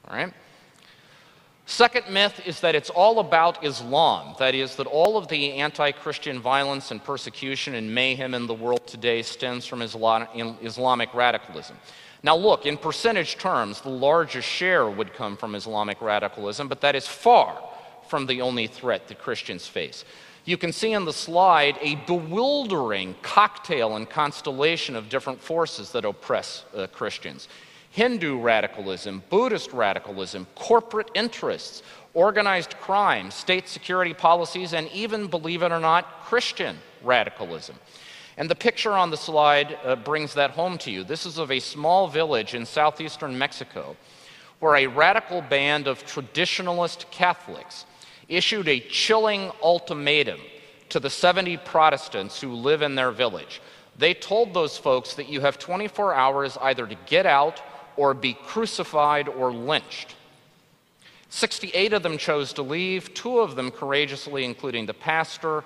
All right? Second myth is that it's all about Islam. That is, that all of the anti-Christian violence and persecution and mayhem in the world today stems from Islamic radicalism. Now look, in percentage terms, the largest share would come from Islamic radicalism, but that is far from the only threat that Christians face. You can see on the slide a bewildering cocktail and constellation of different forces that oppress Christians. Hindu radicalism, Buddhist radicalism, corporate interests, organized crime, state security policies, and even, believe it or not, Christian radicalism. And the picture on the slide brings that home to you. This is of a small village in southeastern Mexico where a radical band of traditionalist Catholics issued a chilling ultimatum to the 70 Protestants who live in their village. They told those folks that you have 24 hours either to get out or be crucified or lynched. 68 of them chose to leave. 2 of them courageously, including the pastor,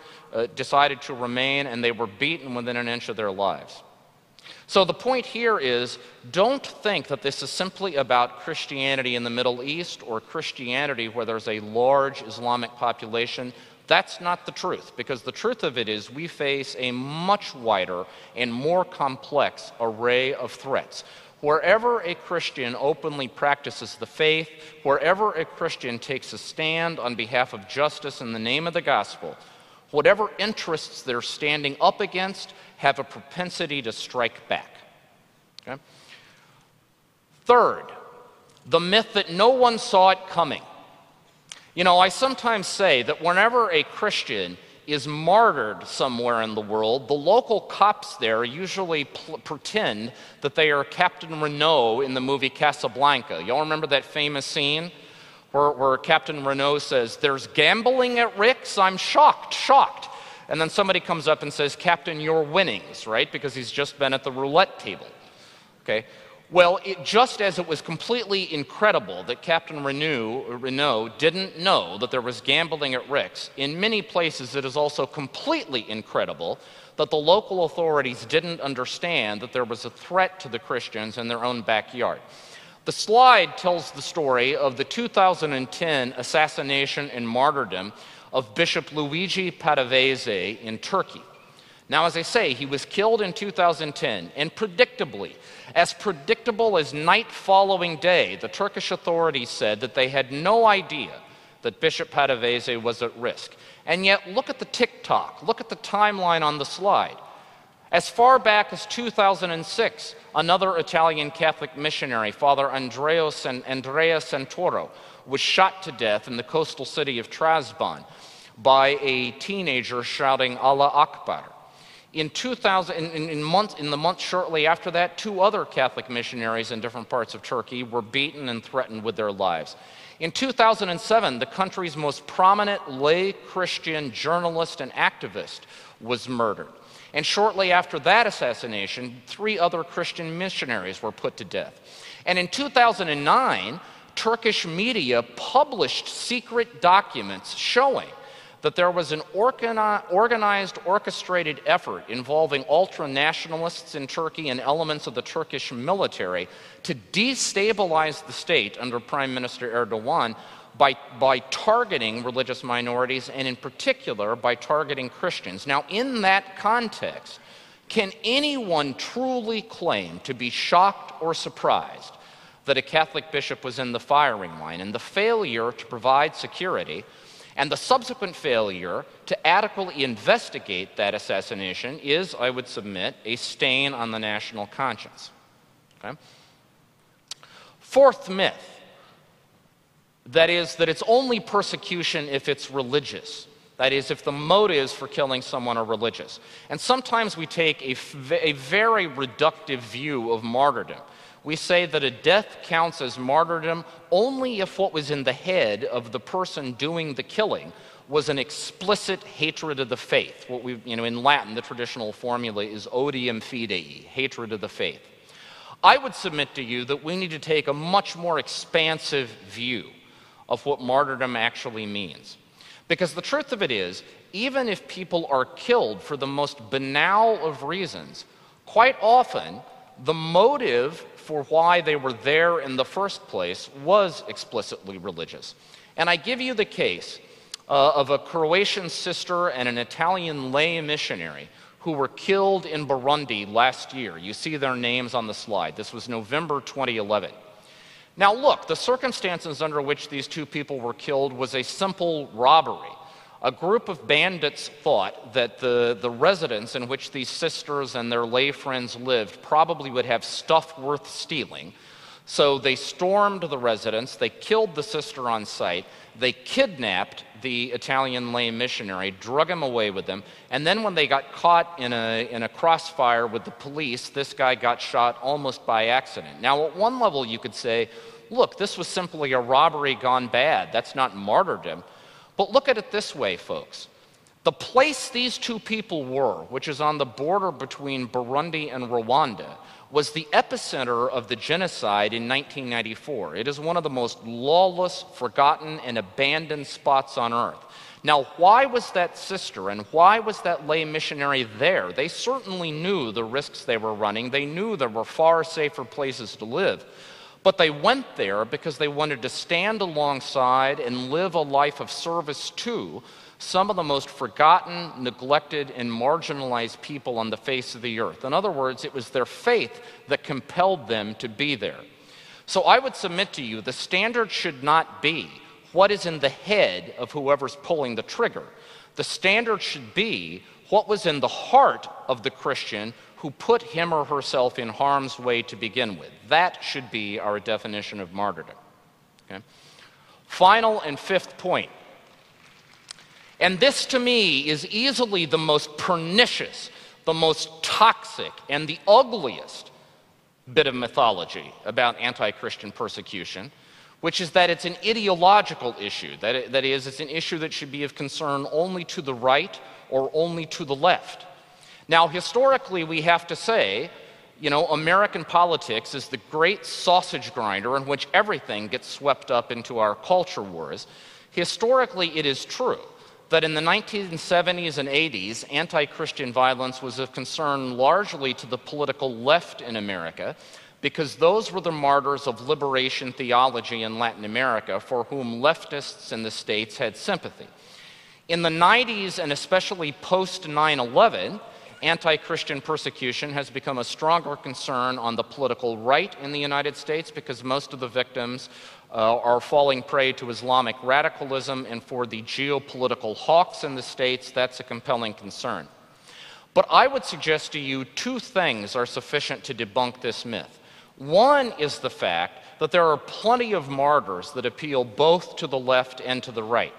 decided to remain, and they were beaten within an inch of their lives. So the point here is, don't think that this is simply about Christianity in the Middle East or Christianity where there's a large Islamic population. That's not the truth, because the truth of it is we face a much wider and more complex array of threats. Wherever a Christian openly practices the faith, wherever a Christian takes a stand on behalf of justice in the name of the gospel, whatever interests they're standing up against have a propensity to strike back. Okay? Third, the myth that no one saw it coming. You know, I sometimes say that whenever a Christian is martyred somewhere in the world, the local cops there usually pretend that they are Captain Renault in the movie Casablanca. Y'all remember that famous scene where Captain Renault says, "There's gambling at Rick's? I'm shocked. And then somebody comes up and says, "Captain, your winnings," right? Because he's just been at the roulette table. Okay? Well, just as it was completely incredible that Captain Renault didn't know that there was gambling at Rick's, in many places it is also completely incredible that the local authorities didn't understand that there was a threat to the Christians in their own backyard. The slide tells the story of the 2010 assassination and martyrdom of Bishop Luigi Padavese in Turkey. Now, as I say, he was killed in 2010, and predictably, as predictable as night following day, the Turkish authorities said that they had no idea that Bishop Padavese was at risk. And yet, look at the tick-tock, look at the timeline on the slide. As far back as 2006, another Italian Catholic missionary, Father Andrea Santoro, was shot to death in the coastal city of Trabzon by a teenager shouting Allah Akbar. In the month shortly after that, 2 other Catholic missionaries in different parts of Turkey were beaten and threatened with their lives. In 2007, the country's most prominent lay Christian journalist and activist was murdered. And shortly after that assassination, 3 other Christian missionaries were put to death. And in 2009, Turkish media published secret documents showing that there was an organized, orchestrated effort involving ultra-nationalists in Turkey and elements of the Turkish military to destabilize the state under Prime Minister Erdogan by targeting religious minorities, and in particular by targeting Christians. Now, in that context, can anyone truly claim to be shocked or surprised that a Catholic bishop was in the firing line? And the failure to provide security and the subsequent failure to adequately investigate that assassination is, I would submit, a stain on the national conscience. Okay? Fourth myth, that is, that it's only persecution if it's religious. That is, if the motives for killing someone are religious. And sometimes we take a very reductive view of martyrdom. We say that a death counts as martyrdom only if what was in the head of the person doing the killing was an explicit hatred of the faith. What in Latin, the traditional formula is odium fidei, hatred of the faith. I would submit to you that we need to take a much more expansive view of what martyrdom actually means. Because the truth of it is, even if people are killed for the most banal of reasons, quite often the motive for why they were there in the first place was explicitly religious. And I give you the case of a Croatian sister and an Italian lay missionary who were killed in Burundi last year. You see their names on the slide. This was November 2011. Now look, the circumstances under which these two people were killed was a simple robbery. A group of bandits thought that the residence in which these sisters and their lay friends lived probably would have stuff worth stealing. So they stormed the residence, they killed the sister on sight, they kidnapped the Italian lay missionary, drug him away with them, and then when they got caught in a crossfire with the police, this guy got shot almost by accident. Now, at one level you could say, look, this was simply a robbery gone bad. That's not martyrdom. But look at it this way, folks. The place these two people were, which is on the border between Burundi and Rwanda, was the epicenter of the genocide in 1994. It is one of the most lawless, forgotten, and abandoned spots on earth. Now, why was that sister and why was that lay missionary there? They certainly knew the risks they were running. They knew there were far safer places to live. But they went there because they wanted to stand alongside and live a life of service to some of the most forgotten, neglected, and marginalized people on the face of the earth. In other words, it was their faith that compelled them to be there. So I would submit to you, the standard should not be what is in the head of whoever's pulling the trigger. The standard should be what was in the heart of the Christian who put him or herself in harm's way to begin with. That should be our definition of martyrdom. Okay? Final and fifth point. And this, to me, is easily the most pernicious, the most toxic, and the ugliest bit of mythology about anti-Christian persecution, which is that it's an ideological issue. That is, it's an issue that should be of concern only to the right or only to the left. Now, historically, we have to say, you know, American politics is the great sausage grinder in which everything gets swept up into our culture wars. Historically, it is true that in the 1970s and 80s, anti-Christian violence was of concern largely to the political left in America, because those were the martyrs of liberation theology in Latin America for whom leftists in the States had sympathy. In the 90s, and especially post 9/11, anti-Christian persecution has become a stronger concern on the political right in the United States because most of the victims are falling prey to Islamic radicalism, and for the geopolitical hawks in the States, that's a compelling concern. But I would suggest to you two things are sufficient to debunk this myth. One is the fact that there are plenty of martyrs that appeal both to the left and to the right.